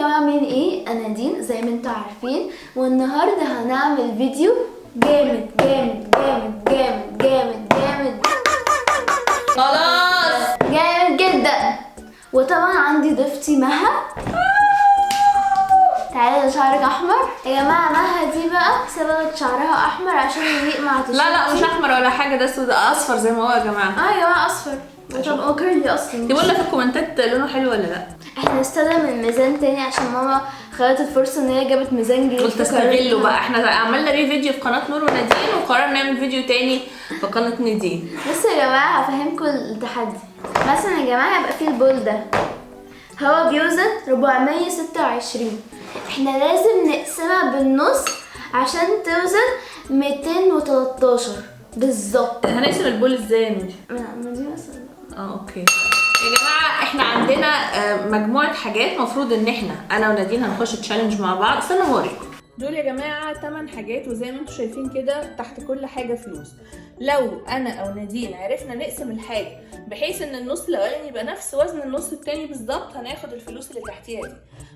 جماعة عاملين ايه؟ انا نادين زي ما انتوا عارفين، والنهارده هنعمل فيديو جامد جامد جامد جامد جامد جامد خلاص جامد جدا. وطبعا عندي ضيفتي مها. تعالي، شعرك احمر يا جماعه. مها دي بقى سببت شعرها احمر عشان يليق مع تيشيرتي. لا مش احمر ولا حاجه، ده اسود اصفر زي ما هو يا جماعه. يا جماعه اصفر. طب هو كيرلي اصلا. يقول لك في الكومنتات لونه حلو ولا لا. احنا نستخدم الميزان تاني عشان ماما خدت الفرصه ان هي جابت ميزان جديد. قلت استغله بقى، احنا عملنا ليه فيديو في قناه نور ونادين، وقررنا نعمل فيديو تاني في قناه نادين. بصوا يا جماعه هفهمكم التحدي. مثلا يا جماعه يبقى فيه البول ده، هو بيوزن 426. احنا لازم نقسمها بالنص عشان توزن 213 بالظبط. هنقسم البول ازاي يا نودي؟ ما دي مثلا اوكي يا جماعه، احنا عندنا مجموعه حاجات مفروض ان انا ونادين هنخش تشالنج مع بعض. استنى هوريكم دول يا جماعه 8 حاجات، وزي ما انتم شايفين كده تحت كل حاجه فلوس. لو انا او نادين عرفنا نقسم الحاجه بحيث ان النص الاولاني يبقى نفس وزن النص التاني بالظبط، هناخد الفلوس اللي تحتيها دي.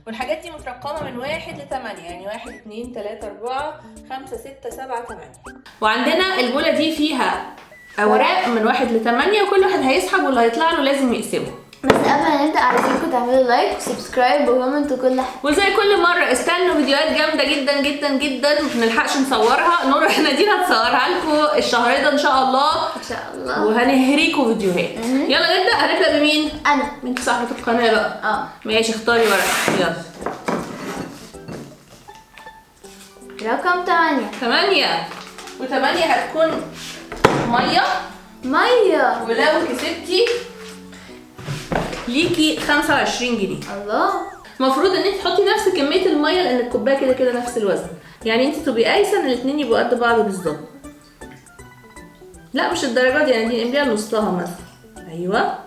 والحاجات دي مترقمه من 1 ل 8، يعني 1 2 3 4 5 6 7 8. وعندنا البوله دي فيها اوراق من 1 ل 8، وكل واحد هيسحب واللي هيطلع له لازم يقسمه. بس قبل ما نبدا عايزينكم تعملوا لايك وسبسكرايب وكومنت وكل حاجه. وزي كل مره استنوا فيديوهات جامده جدا جدا جدا ما بنلحقش نصورها. نور نادين هتصورها لكم الشهر ده ان شاء الله. ان شاء الله. وهنهريكم فيديوهات. يلا نبدا. هنبدا بمين؟ انا. انت صاحبه القناه بقى. ماشي، اختاري ورقه. يلا. رقم 8. و8 هتكون ميه. ولو كسبتي ليكي 25 جنيه. الله. المفروض ان انت تحطي نفس كميه الميه، لان الكوبايه كده كده نفس الوزن، يعني انت تبقي قايسه ان الاثنين يبقوا قد بعض بالظبط. لا مش الدرجات دي، يعني دي امليها نصها مثلا. ايوه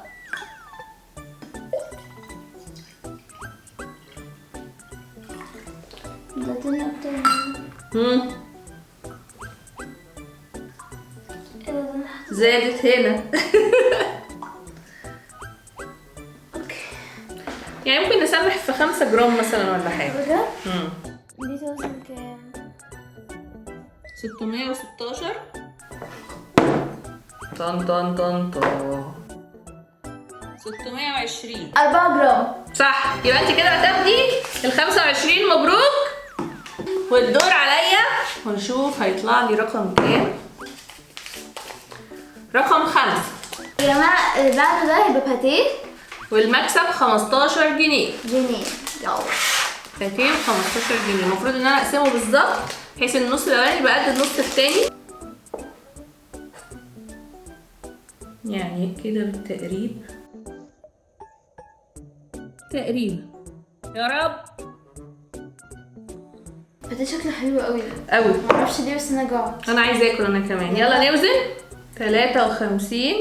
ده تاني اكتر. زادت هنا. يعني ممكن نسامح في 5 جرام مثلا ولا حاجه. بجد؟ دي توزن كام؟ 616. طن طن طن طن 620. 4 جرام. صح، يبقى انت كده هتاخدي ال 25. مبروك. والدور عليا ونشوف هيطلع لي رقم كام. رقم 5 يا جماعه. اللي بعده ده هيبقى باتيه، والمكسب 15 جنيه. يلا. باتيه ب 15 جنيه. المفروض ان انا اقسمه بالظبط بحيث ان النص الاولاني يبقى قد النص التاني، يعني كده بالتقريب تقريبا. يا رب. باتيه شكله حلو قوي قوي. معرفش ليه بس انا جوعت. انا عايزه اكل انا كمان. يلا نوزن. 53.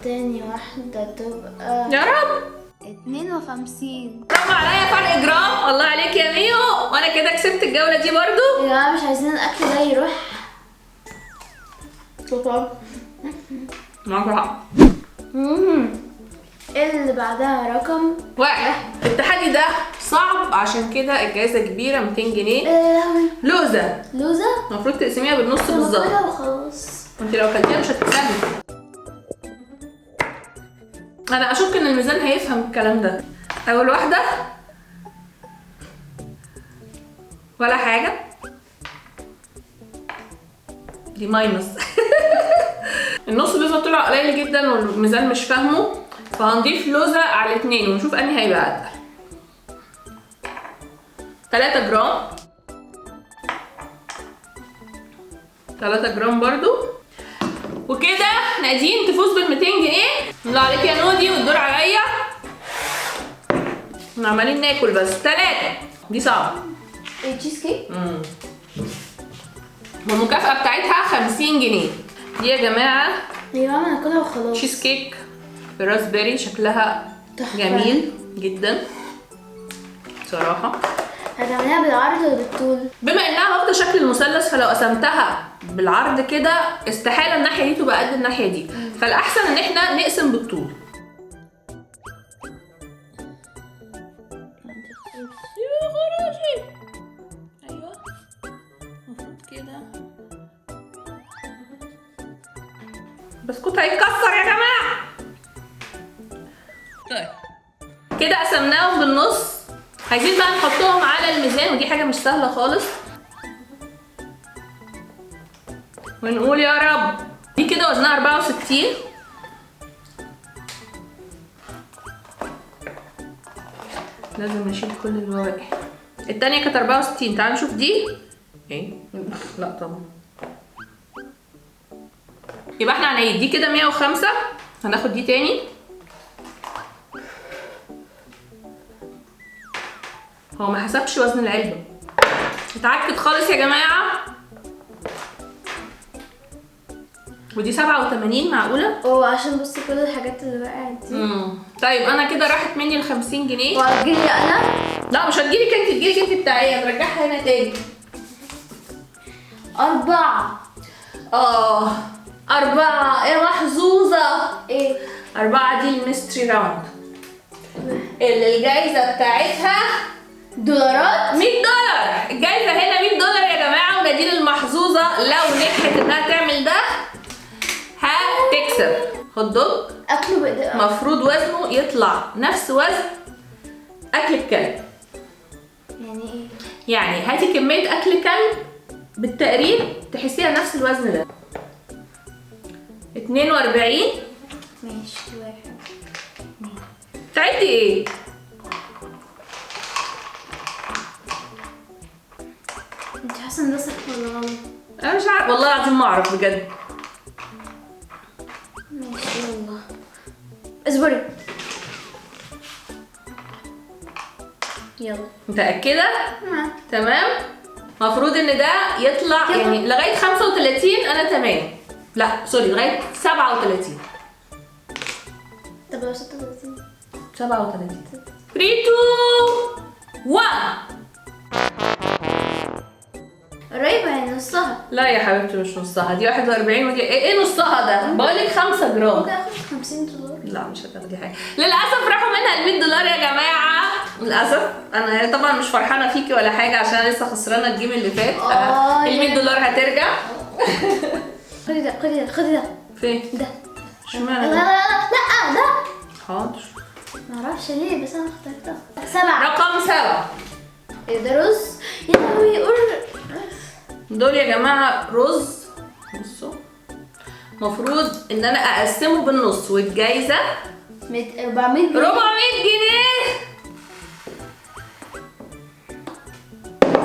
تاني واحدة تبقى يا رب 52. طبعا عليا فرق جرام. الله عليك يا ميو، وانا كده كسبت الجولة دي برضو. يا جماعة مش عايزين الاكل ده يروح طبعا. معاك حق. اللي بعدها رقم 1. التحدي ده صعب عشان كده الجائزة كبيرة 200 جنيه. لوزة المفروض تقسميها بالنص بالظبط. وخلاص. وانت لو كلتيها مش هتكسبي. انا اشك ان الميزان هيفهم الكلام ده. اول واحدة ولا حاجة، دي ماينس. النص بيظهر طلع قليل جدا والميزان مش فاهمه، فهنضيف لوزة على 2 ونشوف انهي هيبقى اتقل. 3 جرام. 3 جرام برضو. وكده نادين تفوز بال 200 جنيه. الله عليك يا نودي، والدور عليا. احنا عمالين ناكل بس. 3 دي صعبة. تشيز كيك. والمكافأة بتاعتها 50 جنيه. دي يا جماعة يا ماما ناكلها وخلاص. تشيز كيك براسبيري، شكلها جميل جدا بصراحة. هتعمليها بالعرض ولا بالطول؟ بما انها واخده شكل المثلث، فلو قسمتها بالعرض كده استحاله الناحيه دي تبقى قد الناحيه دي، فالاحسن ان احنا نقسم بالطول. يا خراشي. ايوه المفروض كده. بسكوت هيتكسر يا جماعه. طيب كده قسمناهم بالنص. عايزين بقى نحطهم على الميزان، ودي حاجه مش سهله خالص، ونقول يا رب. دي كده وزنها 64. لازم نشيل كل البواقي. التانية كانت 64. تعالوا نشوف دي. ايه؟ لا طبعا. يبقى احنا هنعيد. دي كده 105. هناخد دي تاني. هو ما حسبش وزن العلبة. اتعكت خالص يا جماعة. ودي 87. معقولة؟ عشان بصي كل الحاجات اللي وقعت دي. طيب انا كده راحت مني ال 50 جنيه. وهتجيلي انا؟ لا مش هتجيلك انت، تجيلك انت بتاعي. هترجعها هنا تاني. 4. 4 يا محظوظة. ايه؟ 4 دي الميستري راوند اللي الجايزة بتاعتها دولارات. $100. الجايزة هنا $100 يا جماعة. ونادين المحظوظة لو نجحت انها تعمل ده هتكسب هوت دوج. اكله بايدي. مفروض وزنه يطلع نفس وزن اكل الكلب. يعني ايه؟ يعني هاتي كمية اكل كلب بالتقريب تحسيها نفس الوزن ده. 42. ماشي. 1. تعدي ايه؟ انت حاسه ان ده صح ولا غلط؟ انا مش عارف والله العظيم، ما اعرف بجد. ماشي يلا. اصبري. يلا. متأكدة؟ نعم. تمام. مفروض ان ده يطلع يلا. يعني لغاية 35 انا تمام. لا سوري، لغاية 37. طب لو 36. 37. 3 2 1. قريبة يعني نصها. لا يا حبيبتي مش نصها، دي 41 ودي ايه نصها ده؟ بقولك 5 جرام. ممكن اخد $50. لا مش هتاخدي حاجه للاسف. راحوا منها $100 يا جماعه للاسف. انا طبعا مش فرحانه فيكي ولا حاجه عشان انا لسه خسرانه الجيم اللي فات. $100 هترجع. خدي ده خدي ده خدي ده. فين؟ ده. اشمعنى لا لا لا ده. حاضر. معرفش ليه بس انا اخترتها. 7. رقم 7. ايه ده؟ رز. يا لهوي قول. دول يا جماعه رز. بصوا المفروض ان انا اقسمه بالنص، والجايزه 400 جنيه. 400 جنيه.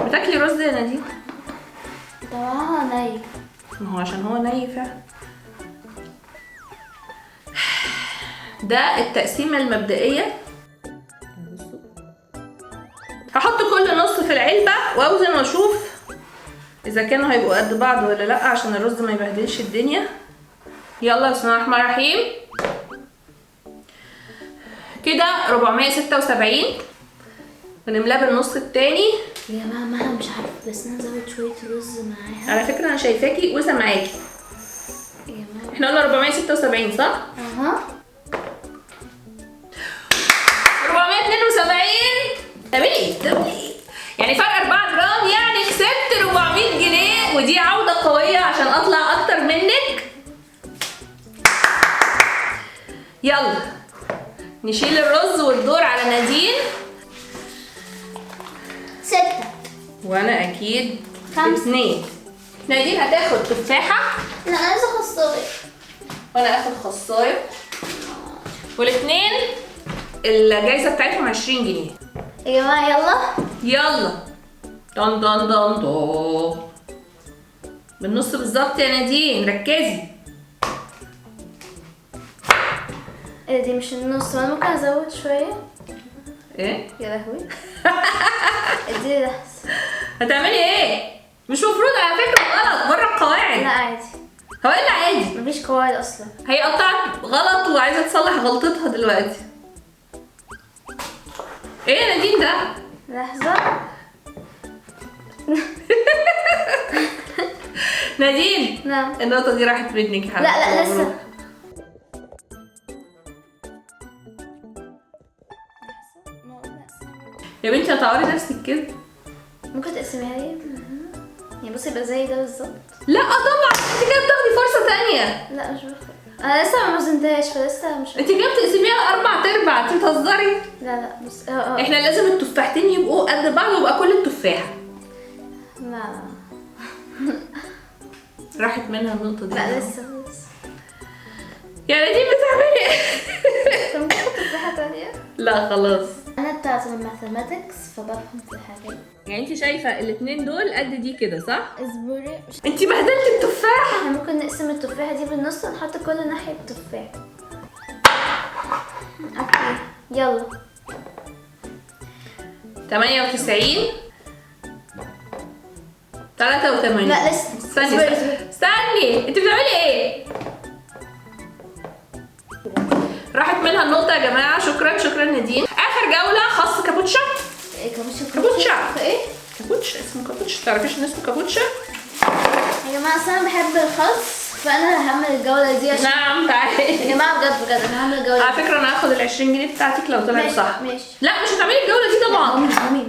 بتاكلي رز يا نادين؟ طبعا ناي. ما هو عشان هو ني فعلا. ده التقسيمه المبدئيه. هحط كل نص في العلبه واوزن واشوف اذا كانوا هيبقوا قد بعض ولا لا، عشان الرز ما يبهدلش الدنيا. يلا بسم الله الرحمن الرحيم. كده 476. ونملاه بالنص التاني. يا ماما انا مش عارفه بس انا زود شويه رز معاها. على فكره انا شايفاكي وسامعاكي. يا ماما. احنا قلنا 476 صح؟ اها. 472. تمام. يعني فرق 4 جرام، يعني كسبت 400 جنيه. ودي عودة قوية عشان اطلع اكتر منك. يلا نشيل الرز والدور على نادين. 6. وانا اكيد 5. 2. نادين هتاخد تفاحة لا انا عايزه خصايه. وانا اخد خصاية. والاثنين الجايزة بتاعتهم 20 جنيه. يا جماعه يلا. يلا. دون دون دون دون. بالنص بالظبط يا نادين، ركزي. ايه دي مش النص، انا ممكن ازود شويه. ايه؟ يا لهوي. اديني لحظه. هتعملي ايه؟ مش مفروض على فكرة، غلط بره لا القواعد. عادي. هو ايه اللي عادي؟ مفيش قواعد اصلا. هي قطعت غلط وعايزة تصلح غلطتها دلوقتي. ايه يا نادين ده؟ لحظه. نادين نعم. النقطة دي راحت منك يا حبيبتي. لا لسه. مبروك. يا بنتي هتعوري نفسك كده. ممكن تقسميها لي؟ يعني بصي يبقى زي ده بالظبط. لا طبعا انت كده بتاخدي فرصه ثانيه. لا مش بفرق، انا لسه ما وزنتهاش فلسه مش انت كده بتقسميها 4/4، انت بتهزري. لا بص احنا لازم التفاحتين يبقوا قد بعض ويبقى كل التفاحه. لا راحت منها النقطه دي. لا لسه يا نادين بتعملي ايه؟ طب ممكن تفاحة تانية؟ لا خلاص. انا بتاعت الماثيماتكس فبفهم في الحاجات. يعني انت شايفه الاثنين دول قد دي كده صح؟ اصبري انت بهدلتي التفاح. احنا ممكن نقسم التفاحة دي بالنص ونحط كل ناحية تفاح. اوكي يلا. 98 83. لا لسه استني انت بتعملي ايه؟ راحت منها النقطة يا جماعة. شكرا نادين. آخر جولة خاص كابوتشا. ايه كابوتشا؟ كابوتشا ايه؟ كابوتشا اسمه كابوتشا. تعرفيش ان اسمه كابوتشا؟ يا جماعة أصل أنا بحب الخس فأنا هعمل الجولة دي عشان نعم تعالي. يا جماعة بجد أنا هعمل الجولة على فكرة أنا هاخد ال 20 جنيه بتاعتك لو طلعت ماشي، صح. ماشي. لا مش هتعملي الجولة دي طبعا. مامي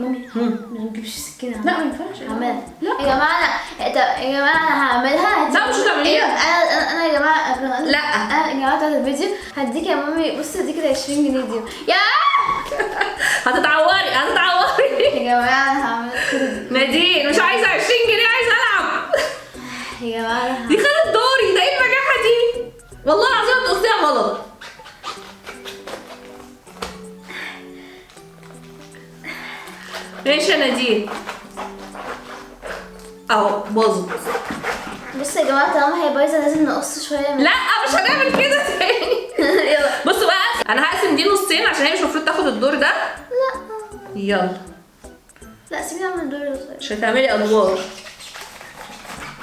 ما نجيبش السكينة. لا ما ينفعش. هعملها. لا يا جماعة يا جماعة أنا هعملها. لا مش هتعمليها. أنا يا جماعة لا. أنا يا جماعة بتاعت الفيديو هديك يا مامي. بصي هديك ال 20 جنيه دي. يا هتتعوري. يا جماعة أنا هعمل كده. نادين مش عايزة 20 جنيه، عايزة ألعب. يا جماعة دي خدت دوري. ده ايه البجاحة دي؟ والله العظيم بتقصيها غلط. ماشي يا نادين. اهو باظت. بصوا يا جماعة طالما هي بايظة لازم نقص شوية من لا مش هنعمل كده تاني. يلا. بصوا بقى انا هقسم دي نصين عشان هي مش المفروض تاخد الدور ده. لا يلا. لا سيبيني أعمل دور القصير. مش هتعملي ادوار.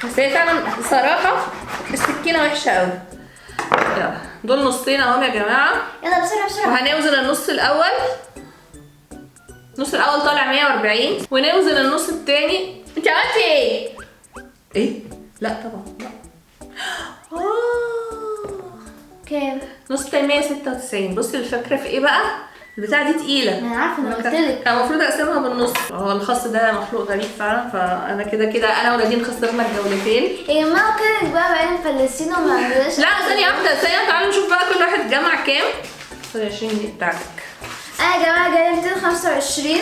بس هي فعلا بصراحة السكينة وحشة قوي. يلا دول نصين اهم يا جماعة. يلا بسرعة. وهنوزن النص الأول. النص الأول طالع 140 ونوزن النص التاني. انت عملتي ايه؟ ايه؟ لا طبعا لا. كام؟ النص التاني 196. بصي الفكرة في ايه بقى؟ البتاعة دي تقيلة. أنا عارفة أنا قلتلك. كان المفروض اقسمها بالنص. هو الخس ده مخلوق غريب فعلا. فانا كده انا ونادين خسرنا الجولتين. يا جماعة كده بقى بقينا مفلسين وما عندناش. لا ثانية واحدة تعالوا نشوف بقى كل واحد جمع كام. 20 جنيه بتاعتك. أنا يا جماعة جالي 225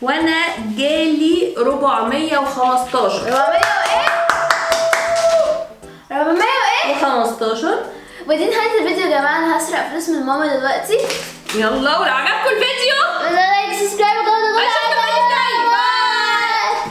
وانا جالي 415. 400 وإيه؟ 400 وإيه؟ و15. ودي نهاية الفيديو يا جماعة. أنا هسرق فلوس من ماما دلوقتي. يلا ولو عجبكم الفيديو لايك سبسكرايب